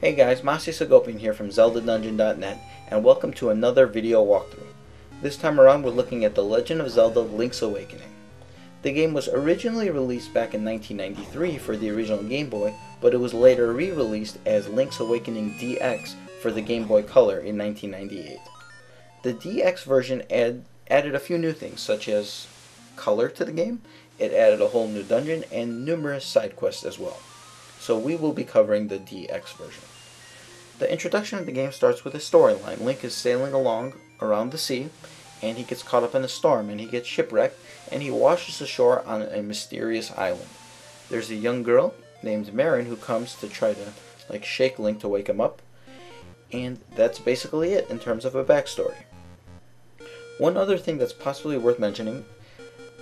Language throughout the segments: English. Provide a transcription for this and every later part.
Hey guys, Masi Sagopian here from ZeldaDungeon.net, and welcome to another video walkthrough. This time around we're looking at The Legend of Zelda Link's Awakening. The game was originally released back in 1993 for the original Game Boy, but it was later re-released as Link's Awakening DX for the Game Boy Color in 1998. The DX version added a few new things, such as color to the game. It added a whole new dungeon and numerous side quests as well. So we will be covering the DX version. The introduction of the game starts with a storyline. Link is sailing along around the sea, and he gets caught up in a storm, and he gets shipwrecked, and he washes ashore on a mysterious island. There's a young girl named Marin who comes to try to shake Link to wake him up, and that's basically it in terms of a backstory. One other thing that's possibly worth mentioning: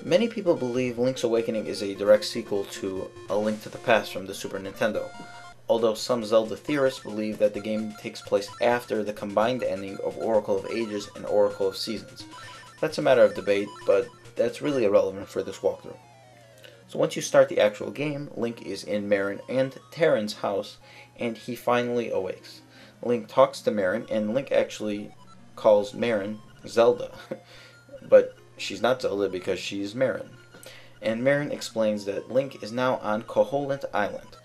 many people believe Link's Awakening is a direct sequel to A Link to the Past from the Super Nintendo, although some Zelda theorists believe that the game takes place after the combined ending of Oracle of Ages and Oracle of Seasons. That's a matter of debate, but that's really irrelevant for this walkthrough. So once you start the actual game, Link is in Marin and Terran's house, and he finally awakes. Link talks to Marin, and Link actually calls Marin Zelda, but she's not Zelda because she's Marin. And Marin explains that Link is now on Koholint Island,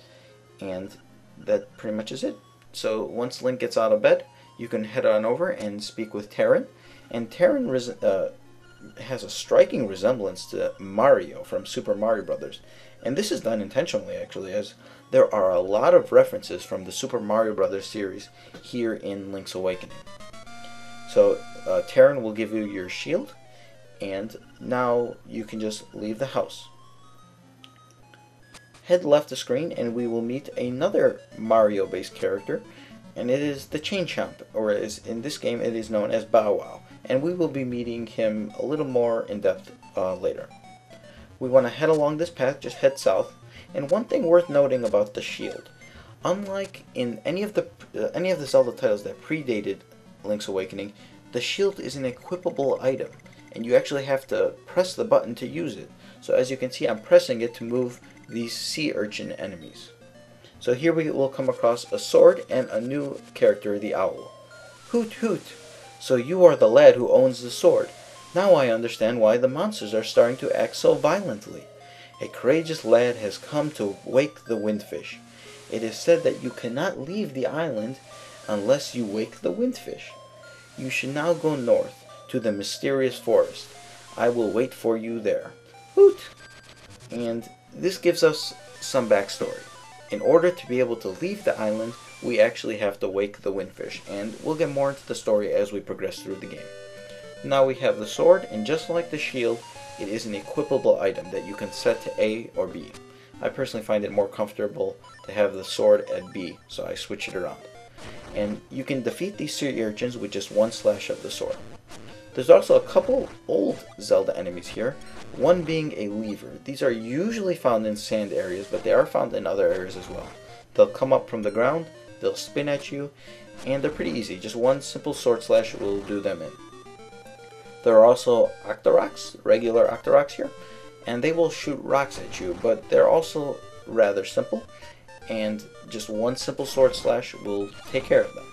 and that pretty much is it. So once Link gets out of bed, you can head on over and speak with Terran, and Terran has a striking resemblance to Mario from Super Mario Bros. And this is done intentionally, actually, as there are a lot of references from the Super Mario Bros. Series here in Link's Awakening. So Terran will give you your shield, and now you can just leave the house. Head left the screen and we will meet another Mario-based character, and it is the Chain Chomp, or as in this game it is known as Bow Wow, and we will be meeting him a little more in depth later. We want to head along this path, just head south, and one thing worth noting about the shield: unlike in any of the Zelda titles that predated Link's Awakening, the shield is an equipable item, and you actually have to press the button to use it. So as you can see, I'm pressing it to move these sea urchin enemies. So here we will come across a sword and a new character, the owl. Hoot hoot! So you are the lad who owns the sword. Now I understand why the monsters are starting to act so violently. A courageous lad has come to wake the windfish. It is said that you cannot leave the island unless you wake the windfish. You should now go north to the mysterious forest. I will wait for you there. Hoot! And this gives us some backstory. In order to be able to leave the island, we actually have to wake the windfish, and we'll get more into the story as we progress through the game. Now we have the sword, and just like the shield, it is an equipable item that you can set to A or B. I personally find it more comfortable to have the sword at B, so I switch it around. And you can defeat these sea urchins with just one slash of the sword. There's also a couple old Zelda enemies here, one being a lever. These are usually found in sand areas, but they are found in other areas as well. They'll come up from the ground, they'll spin at you, and they're pretty easy. Just one simple sword slash will do them in. There are also Octoroks, regular Octoroks here, and they will shoot rocks at you, but they're also rather simple, and just one simple sword slash will take care of them.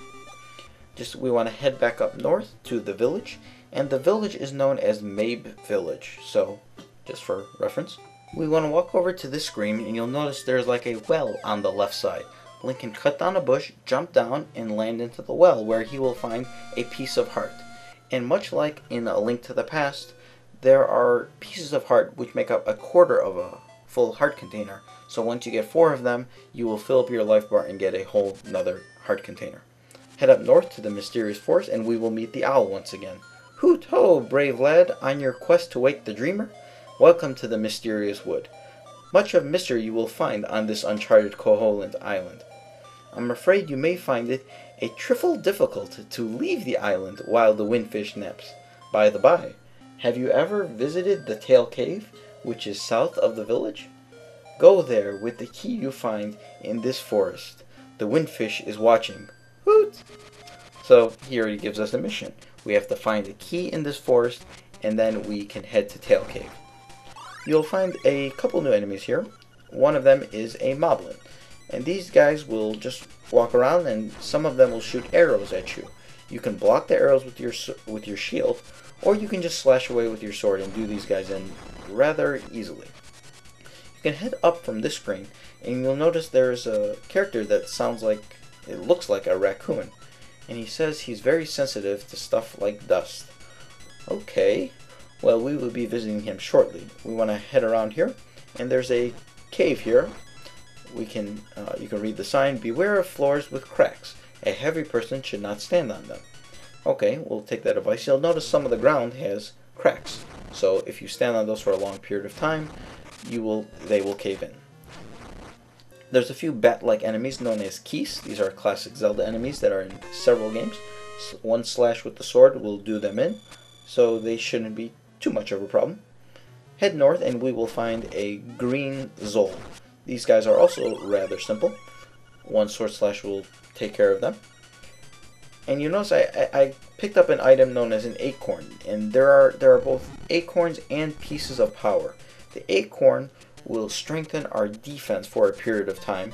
We want to head back up north to the village, and the village is known as Mabe Village, so just for reference. We want to walk over to this screen, and you'll notice there's like a well on the left side. Link can cut down a bush, jump down, and land into the well, where he will find a piece of heart. And much like in A Link to the Past, there are pieces of heart which make up a quarter of a full heart container. So once you get 4 of them, you will fill up your life bar and get a whole another heart container. Head up north to the mysterious forest, and we will meet the owl once again. Hoot ho, brave lad, on your quest to wake the dreamer? Welcome to the mysterious wood. Much of mystery you will find on this uncharted Koholint Island. I'm afraid you may find it a trifle difficult to leave the island while the windfish naps. By the by, have you ever visited the Tail Cave, which is south of the village? Go there with the key you find in this forest. The windfish is watching. Hoot! So here he gives us a mission. We have to find a key in this forest, and then we can head to Tail Cave. You'll find a couple new enemies here. One of them is a moblin. And these guys will just walk around, and some of them will shoot arrows at you. You can block the arrows with your shield, or you can just slash away with your sword and do these guys in rather easily. You can head up from this screen, and you'll notice there's a character that looks like a raccoon. And he says he's very sensitive to stuff like dust. Okay, well, we will be visiting him shortly. We want to head around here, and there's a cave here. You can read the sign, "Beware of floors with cracks. A heavy person should not stand on them." Okay, we'll take that advice. You'll notice some of the ground has cracks. So if you stand on those for a long period of time, they will cave in. There's a few bat-like enemies known as keys. These are classic Zelda enemies that are in several games. One slash with the sword will do them in, so they shouldn't be too much of a problem. Head north and we will find a green Zol. These guys are also rather simple. One sword slash will take care of them. And you notice I picked up an item known as an acorn, and there are both acorns and pieces of power. The acorn will strengthen our defense for a period of time,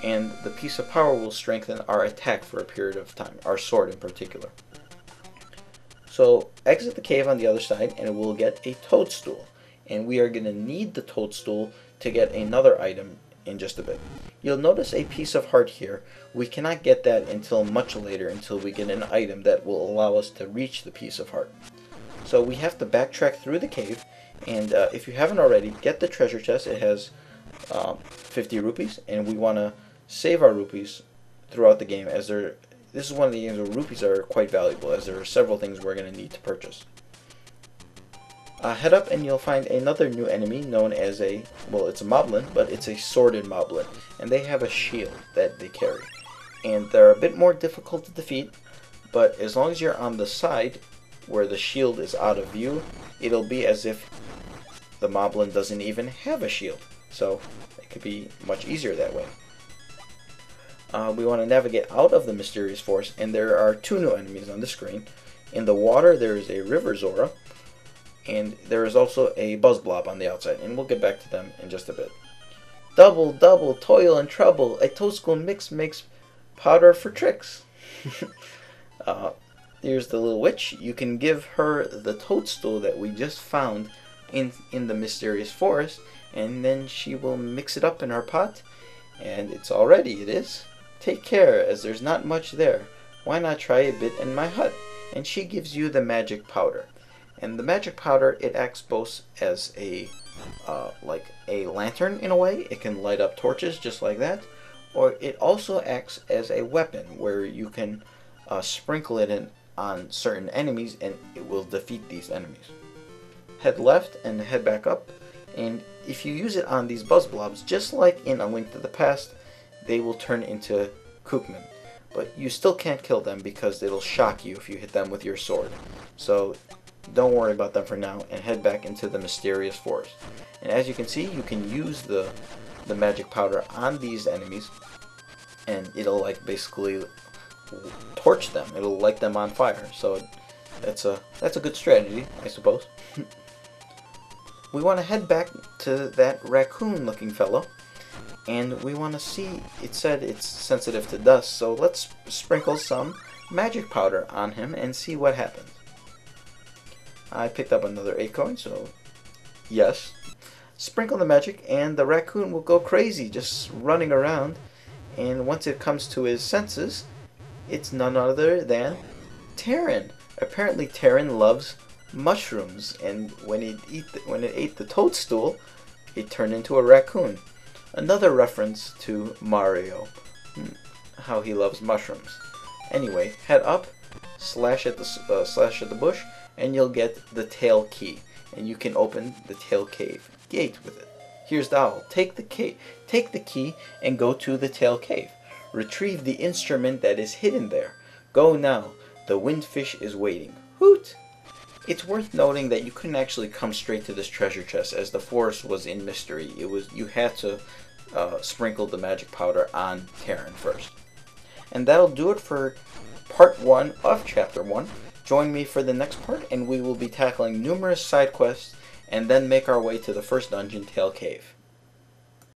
and the piece of power will strengthen our attack for a period of time, our sword in particular. So exit the cave on the other side and we'll get a Toadstool, and we are going to need the Toadstool to get another item in just a bit. You'll notice a piece of heart here. We cannot get that until much later, until we get an item that will allow us to reach the piece of heart. So we have to backtrack through the cave, and if you haven't already, get the treasure chest. It has 50 rupees, and we want to save our rupees throughout the game, as this is one of the games where rupees are quite valuable, as there are several things we're going to need to purchase. Head up and you'll find another new enemy known as it's a moblin, but it's a sworded moblin, and they have a shield that they carry. And they're a bit more difficult to defeat, but as long as you're on the side where the shield is out of view, it'll be as if the moblin doesn't even have a shield. So it could be much easier that way. We want to navigate out of the mysterious forest, and there are two new enemies on the screen. In the water there is a river Zora, and there is also a buzz blob on the outside, and we'll get back to them in just a bit. Double, double, toil and trouble, a Toadstool mix makes powder for tricks. Here's the little witch. You can give her the Toadstool that we just found in the mysterious forest, and then she will mix it up in our pot, and it's all ready. It is. Take care, as there's not much there. Why not try a bit in my hut? And she gives you the magic powder. And the magic powder, it acts both as like a lantern in a way. It can light up torches just like that, or it also acts as a weapon where you can sprinkle it on certain enemies and it will defeat these enemies. Head left and head back up, and if you use it on these buzz blobs, just like in A Link to the Past, they will turn into Kookmen. But you still can't kill them because it'll shock you if you hit them with your sword. So don't worry about them for now, and head back into the mysterious forest. And as you can see, you can use the magic powder on these enemies, and it'll like basically torch them. It'll light them on fire. So that's a good strategy, I suppose. We want to head back to that raccoon-looking fellow, and we want to see. It said it's sensitive to dust, so let's sprinkle some magic powder on him and see what happens. I picked up another acorn, so yes. Sprinkle the magic and the raccoon will go crazy, just running around. And once it comes to his senses, it's none other than Terran. Apparently Terran loves mushrooms, and when it ate the Toadstool, it turned into a raccoon. Another reference to Mario, how he loves mushrooms. Anyway, head up, slash at the bush, and you'll get the tail key, and you can open the tail cave gate with it. Here's the owl. Take the key and go to the tail cave. Retrieve the instrument that is hidden there. Go now. The windfish is waiting. Hoot! It's worth noting that you couldn't actually come straight to this treasure chest, as the forest was in mystery. You had to sprinkle the magic powder on Terran first. And that'll do it for part 1 of chapter 1. Join me for the next part, and we will be tackling numerous side quests and then make our way to the first dungeon, Tail Cave.